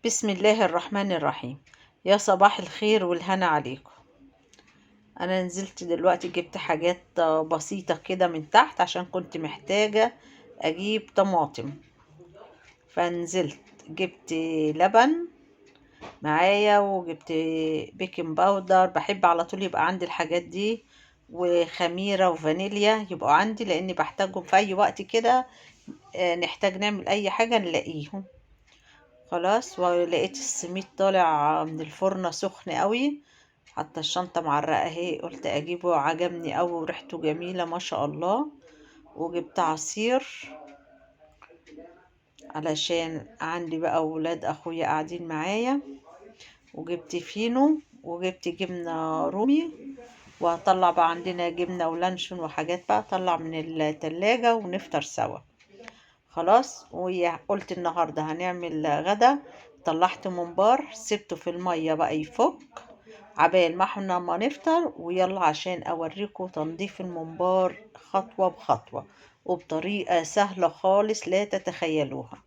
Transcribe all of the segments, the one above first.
بسم الله الرحمن الرحيم. يا صباح الخير والهنا عليكم. انا نزلت دلوقتي جبت حاجات بسيطة كده من تحت عشان كنت محتاجة اجيب طماطم. فنزلت جبت لبن معايا، وجبت بيكنج باودر، بحب على طول يبقى عندي الحاجات دي، وخميرة وفانيليا يبقوا عندي لاني بحتاجهم في اي وقت كده. نحتاج نعمل اي حاجة نلاقيهم. خلاص، ولقيت السميد طالع من الفرن سخن قوي. حتى الشنطة معرقة اهي، قلت اجيبه، عجبني قوي وريحته جميلة ما شاء الله. وجبت عصير علشان عندي بقى ولاد اخويا قاعدين معايا، وجبت فينو، وجبت جبنة رومي. وهطلع بقى عندنا جبنة ولانشون وحاجات بقى طلع من التلاجة ونفطر سوا. خلاص، وقلت النهاردة هنعمل غدا. طلعت ممبار سبته في المية بقى يفك عبال ما احنا ما نفطر، ويلا عشان اوريكم تنظيف الممبار خطوة بخطوة وبطريقة سهلة خالص لا تتخيلوها.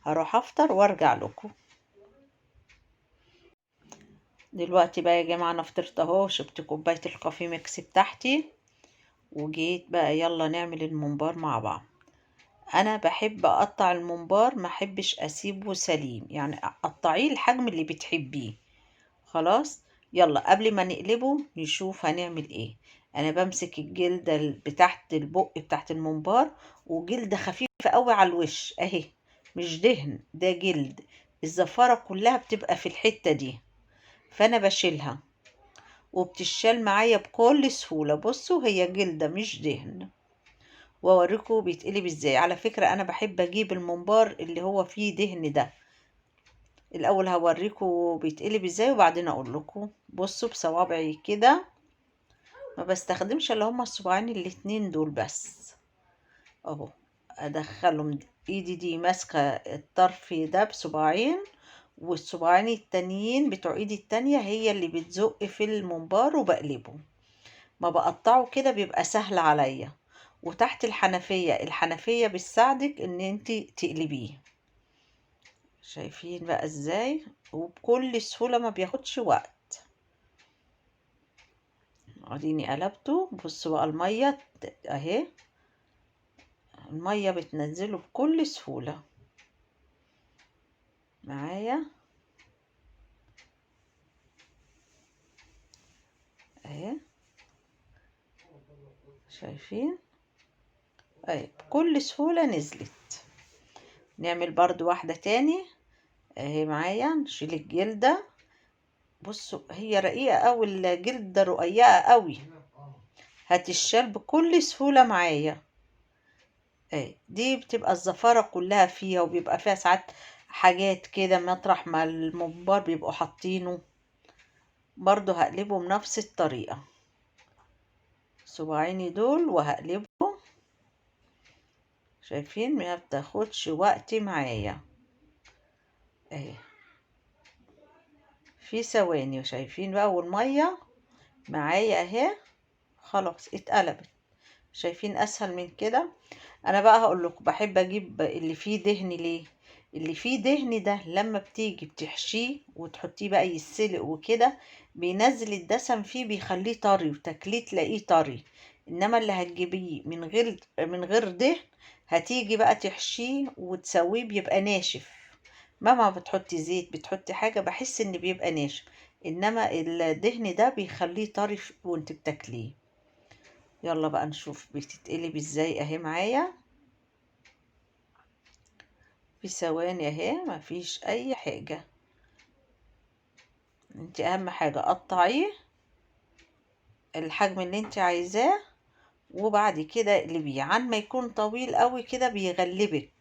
هروح افطر وارجع لكم. دلوقتي بقى يا جماعة انا فطرت اهو، شربت كوباية الكافي ميكس بتاعتي، وجيت بقى يلا نعمل الممبار مع بعض. انا بحب اقطع الممبار، ما احبش اسيبه سليم، يعني قطعيه الحجم اللي بتحبيه. خلاص، يلا قبل ما نقلبه نشوف هنعمل ايه. انا بمسك الجلدة بتاعت البق بتاعت الممبار، وجلدة خفيفة قوي على الوش اهي، مش دهن، ده جلد. الزفارة كلها بتبقى في الحتة دي، فانا بشيلها وبتشال معايا بكل سهولة. بصوا، هي جلدة مش دهن. واوريكم بيتقلب ازاي. على فكرة انا بحب اجيب الممبار اللي هو فيه دهن ده. الاول هوريكم بيتقلب ازاي وبعدين اقول لكم. بصوا بصوابعي كده، ما بستخدمش الا هما الصباعين الاتنين دول بس. اهو، ادخلهم ايدي دي ماسكة الطرف ده بصباعين، والصباعين التانيين بتوع ايدي التانية هي اللي بتزق في الممبار وبقلبه. ما بقطعه كده بيبقى سهل عليا. وتحت الحنفية بتساعدك ان انتي تقلبيه. شايفين بقى ازاي؟ وبكل سهولة ما بياخدش وقت. اديني قلبته. بصوا بقى المية اهي، المية بتنزله بكل سهولة معايا اهي. شايفين اهي بكل سهولة نزلت. نعمل برضو واحدة تاني اهي معايا. نشيل الجلدة. بصوا هي رقيقة اوي، الجلدة رقيقة اوي، هتشال بكل سهولة معايا. اهي دي بتبقى الزفارة كلها فيها، وبيبقى فيها ساعات حاجات كده مطرح ما الممبار بيبقوا حاطينه. برضو هقلبه بنفس الطريقة، صباعيني دول وهقلبه. شايفين ما بتاخدش وقت معايا اهي، في ثواني. شايفين بقى، والمية معايا اهي خلاص اتقلبت. شايفين اسهل من كده؟ انا بقى هقول لكم بحب اجيب اللي فيه دهن ليه. اللي فيه دهن ده لما بتيجي بتحشيه وتحطيه بقى يتسلق وكده، بينزل الدسم فيه، بيخليه طري وتاكليه تلاقيه طري. انما اللي هتجيبيه من غير دهن، هتيجي بقى تحشيه وتسويه بيبقى ناشف. مهما بتحطي زيت بتحطي حاجة بحس ان بيبقى ناشف. انما الدهن ده بيخليه طري وانت بتاكليه. يلا بقى نشوف بتتقلب ازاي اهي معايا في ثواني اهي، مفيش اي حاجة. انت اهم حاجة قطعيه الحجم اللي انت عايزاه، وبعد كده اقلبيه. عن ما يكون طويل قوي كده بيغلبك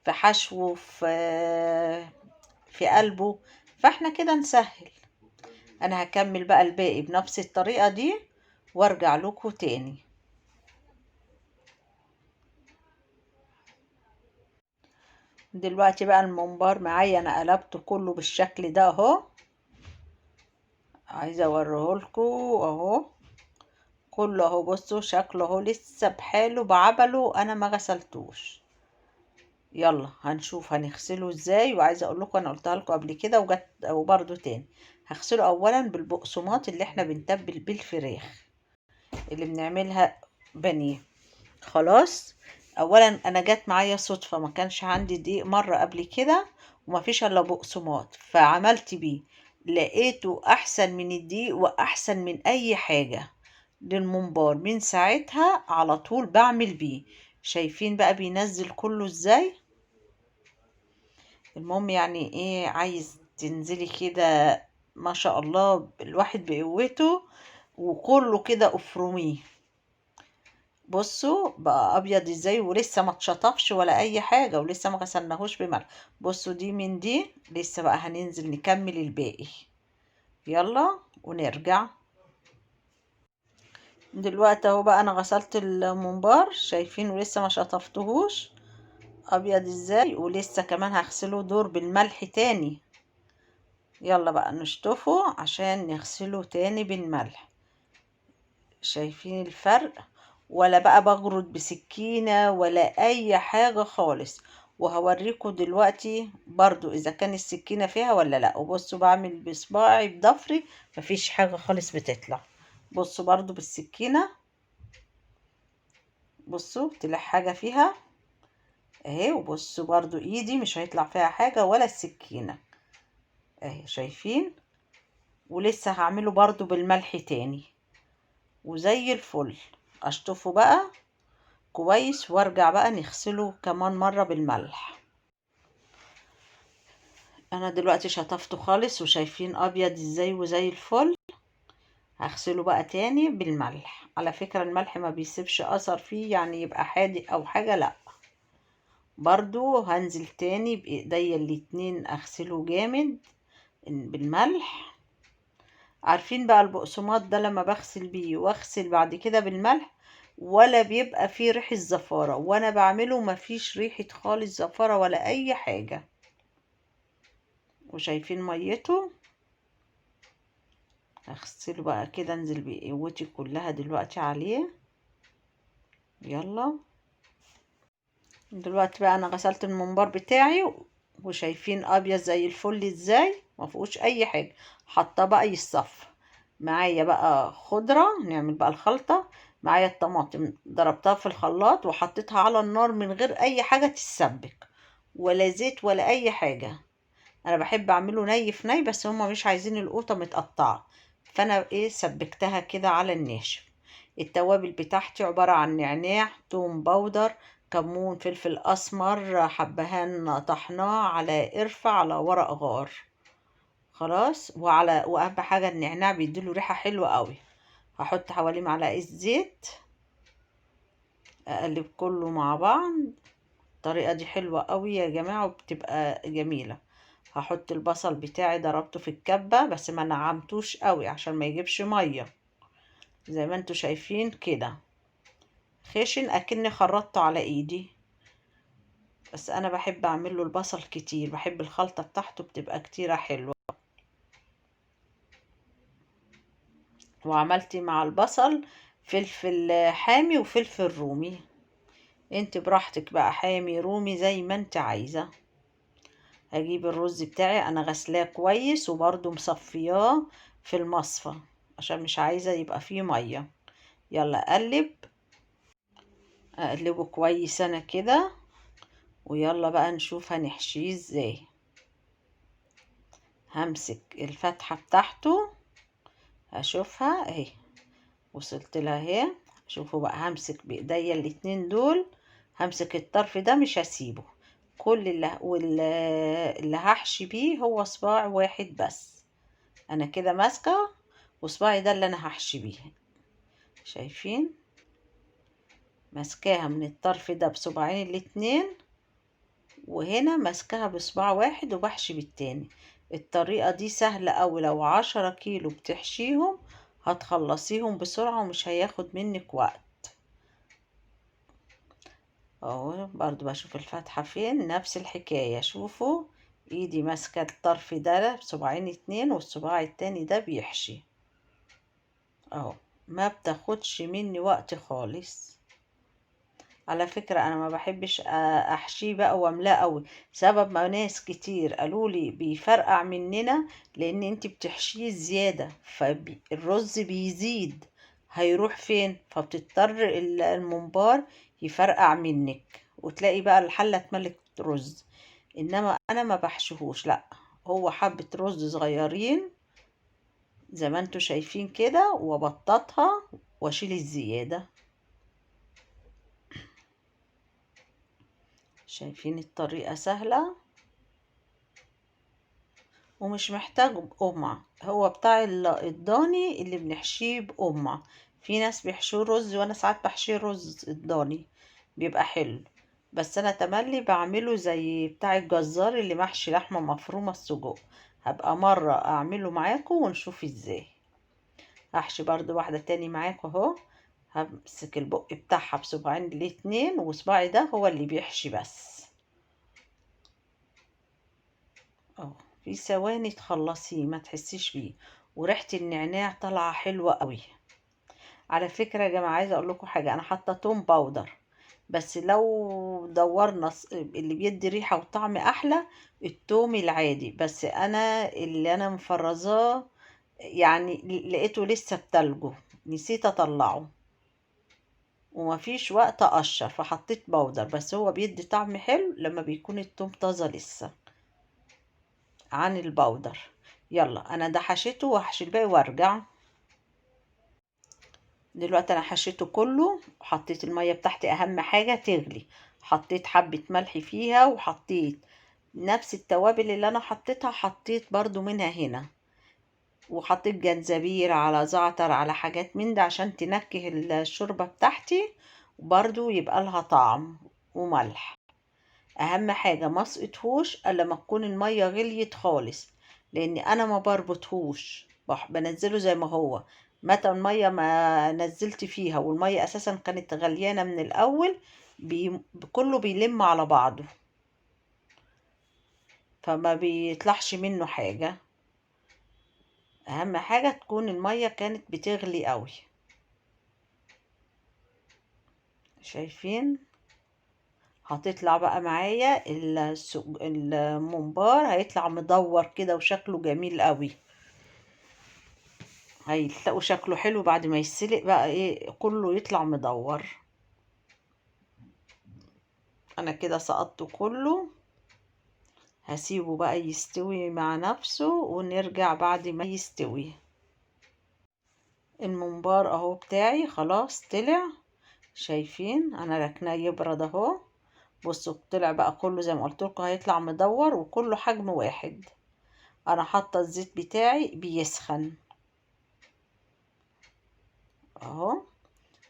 في حشوه في قلبه، فاحنا كده نسهل. انا هكمل بقى الباقي بنفس الطريقة دي وارجع لكم تاني. دلوقتي بقى الممبار معايا انا قلبته كله بالشكل ده اهو. عايزه اوريهولكوا اهو، كله اهو. بصوا شكله اهو لسه بحاله بعبله، انا ما غسلتوش. يلا هنشوف هنغسله ازاي. وعايزه اقول لكم انا قلتها لكم قبل كده وجت وبرده تاني. هغسله اولا بالبقسماط اللي احنا بنتبل بيه الفراخ اللي بنعملها بانيه. خلاص. اولا انا جت معايا صدفه، ما كانش عندي دقيق مره قبل كده وما فيش الا بقسماط، فعملت بيه لقيته احسن من الدقيق واحسن من اي حاجه للممبار. من ساعتها على طول بعمل بيه. شايفين بقى بينزل كله ازاي. المهم يعني ايه، عايز تنزلي كده ما شاء الله الواحد بقوته وكله كده افرميه. بصوا بقى ابيض ازاي ولسه ما اتشطفش ولا اي حاجه ولسه ما غسلناهوش بملح. بصوا دي من دي لسه بقى هننزل نكمل الباقي. يلا ونرجع. دلوقتي اهو بقى انا غسلت الممبار، شايفين ولسه ما شطفتهوش ابيض ازاي، ولسه كمان هغسله دور بالملح تاني. يلا بقى نشطفه عشان نغسله تاني بالملح. شايفين الفرق؟ ولا بقى بجرد بسكينة ولا اي حاجة خالص. وهوريكم دلوقتي برضو اذا كان السكينة فيها ولا لا. وبصوا بعمل بصباعي بضفري مفيش حاجة خالص بتطلع. بصوا برضو بالسكينة، بصوا طلع حاجة فيها اهي. وبصوا برضو ايدي مش هيطلع فيها حاجة ولا السكينة اهي، شايفين؟ ولسه هعمله برضو بالملح تاني وزي الفل. اشطفه بقى كويس وارجع بقى نغسله كمان مرة بالملح. انا دلوقتي شطفته خالص وشايفين ابيض ازاي وزي الفل. هغسله بقى تاني بالملح. على فكرة الملح ما بيسيبش اثر فيه يعني يبقى حادق او حاجة، لا. برضو هنزل تاني بايديا الاتنين اغسله جامد بالملح. عارفين بقى البقسماط ده لما بغسل بيه واغسل بعد كده بالملح ولا بيبقى فيه ريحة زفارة، وانا بعمله مفيش ريحة خالص زفارة ولا اي حاجة. وشايفين ميته. هغسله بقى كده انزل بقوتي كلها دلوقتي عليه. يلا دلوقتي بقى انا غسلت الممبار بتاعي وشايفين ابيض زي الفل ازاي، ما فيهوش اي حاجه. حاطاه بقى يصفى. معايا بقى خضره نعمل بقى الخلطه. معايا الطماطم ضربتها في الخلاط وحطيتها على النار من غير اي حاجه تتسبك ولا زيت ولا اي حاجه. انا بحب اعمله ني في ني بس هما مش عايزين القوطه متقطعه، فانا ايه سبكتها كده على الناشف. التوابل بتاعتي عباره عن نعناع، توم باودر، كمون، فلفل اسمر، حبهان طحناه، على قرفه، على ورق غار. خلاص. واهم حاجه النعناع بيديله ريحه حلوه قوي. هحط حوالي معلقه زيت، اقلب كله مع بعض. الطريقه دي حلوه قوي يا جماعه وبتبقى جميله. هحط البصل بتاعي ضربته في الكبة بس ما نعمتوش قوي عشان ما يجيبش مية. زي ما انتوا شايفين كده خشن اكني خرطته على ايدي. بس انا بحب اعمل له البصل كتير، بحب الخلطة بتاعته بتبقى كتيرة حلوة. وعملت مع البصل فلفل حامي وفلفل رومي. انت براحتك بقى، حامي رومي زي ما انت عايزة. هجيب الرز بتاعي انا غسلاه كويس وبرضو مصفياه في المصفى عشان مش عايزة يبقى فيه مية. يلا اقلبه كويس انا كده. ويلا بقى نشوف هنحشيه ازاي. همسك الفتحة بتاعته هشوفها اهي، وصلت لها اهي. شوفوا بقى همسك بايديا الاتنين دول، همسك الطرف ده مش هسيبه. كل اللي هحشي بيه هو صباع واحد بس. انا كده ماسكه وصباعي ده اللي انا هحشي بيه. شايفين؟ ماسكاها من الطرف ده بصباعين الاتنين، وهنا ماسكاها بصباع واحد وبحشي بالتاني. الطريقة دي سهلة اوي، لو 10 كيلو بتحشيهم هتخلصيهم بسرعة ومش هياخد منك وقت. اهو برضو بشوف الفتحة فين، نفس الحكاية. شوفوا ايدي ماسكة الطرف ده بصباعين اتنين والصباع التاني ده بيحشي اهو. ما بتاخدش مني وقت خالص. على فكرة انا ما بحبش احشيه بقى واملاه قوي، سبب ما ناس كتير قالوا لي بيفرقع مننا، لان انت بتحشيه زيادة فالرز بيزيد، هيروح فين؟ فبتضطر الممبار يفرقع منك وتلاقي بقى الحلة اتملت رز. انما انا ما بحشيهوش، لا، هو حبة رز صغيرين زي ما انتوا شايفين كده، وابططها واشيل الزيادة. شايفين الطريقة سهلة ومش محتاج بقمع، هو بتاع الضاني اللي بنحشيه بقمع. في ناس بيحشوه رز وانا ساعات بحشيه رز الضاني بيبقى حلو، بس انا تملي بعمله زي بتاع الجزار اللي محشي لحمة مفرومة السجق. هبقى مرة اعمله معاكم ونشوف ازاي. هحشي برضو واحدة تاني معاكم اهو. همسك البق بتاعها بصباعين الاتنين، وصباعي ده هو اللي بيحشي بس اهو. في ثواني تخلصيه ما تحسيش بيه، وريحة النعناع طالعة حلوة قوي. على فكرة يا جماعة عايزة اقول لكم حاجة، انا حاطة توم باودر، بس لو دورنا اللي بيدي ريحة وطعم احلى التوم العادي، بس انا اللي انا مفرزاه يعني لقيته لسه بتلجه، نسيت اطلعه ومفيش وقت اقشر فحطيت باودر، بس هو بيدي طعم حلو لما بيكون التوم طازة لسه عن الباودر. يلا انا ده حشيته وهحشي الباقي وارجع. دلوقتي انا حشيته كله وحطيت المية بتاعتي، اهم حاجة تغلي. حطيت حبة ملح فيها، وحطيت نفس التوابل اللي انا حطيتها حطيت برضو منها هنا، وحطيت جنزبيل على زعتر على حاجات من ده عشان تنكه الشوربة بتاعتي، وبرضو يبقى لها طعم وملح. اهم حاجة ما اسقطهوش الا لما تكون المية غليت خالص، لان انا ما بربطهوش، بنزله زي ما هو. متى المية ما نزلت فيها والمية اساسا كانت غليانة من الاول، كله بيلم على بعضه فما بيطلعش منه حاجة. اهم حاجة تكون المية كانت بتغلي قوي. شايفين؟ هتطلع بقى معايا الممبار هيطلع مدور كده وشكله جميل قوي. هيتلاقوا شكله حلو بعد ما يتسلق بقى ايه كله يطلع مدور. انا كده سقطته كله، هسيبه بقى يستوي مع نفسه ونرجع بعد ما يستوي. الممبار اهو بتاعي خلاص طلع، شايفين؟ انا ركناه يبرد اهو. بصوا طلع بقى كله زي ما قلت لكم هيطلع مدور وكله حجم واحد. انا حاطه الزيت بتاعي بيسخن اهو،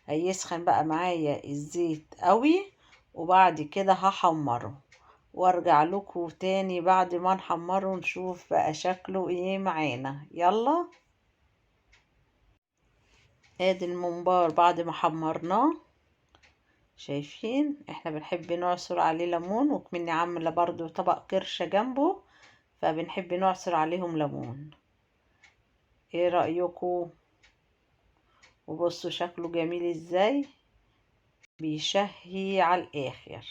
هيسخن بقى معايا الزيت قوي، وبعد كده هحمره وارجع لكم تاني بعد ما نحمره نشوف بقى شكله ايه معانا. يلا، ادي الممبار بعد ما حمرناه. شايفين؟ احنا بنحب نعصر عليه ليمون، وكمني عامله برضو طبق كرشه جنبه فبنحب نعصر عليهم ليمون. ايه رأيكم؟ وبصوا شكله جميل ازاي، بيشهي على الاخر.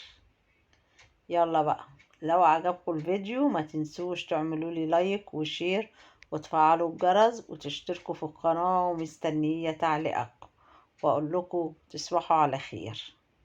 يلا بقى، لو عجبكم الفيديو ما تنسوش تعملوا لي لايك وشير وتفعلوا الجرس وتشتركوا في القناة، ومستنية تعليقكم، واقول لكم تصبحوا على خير.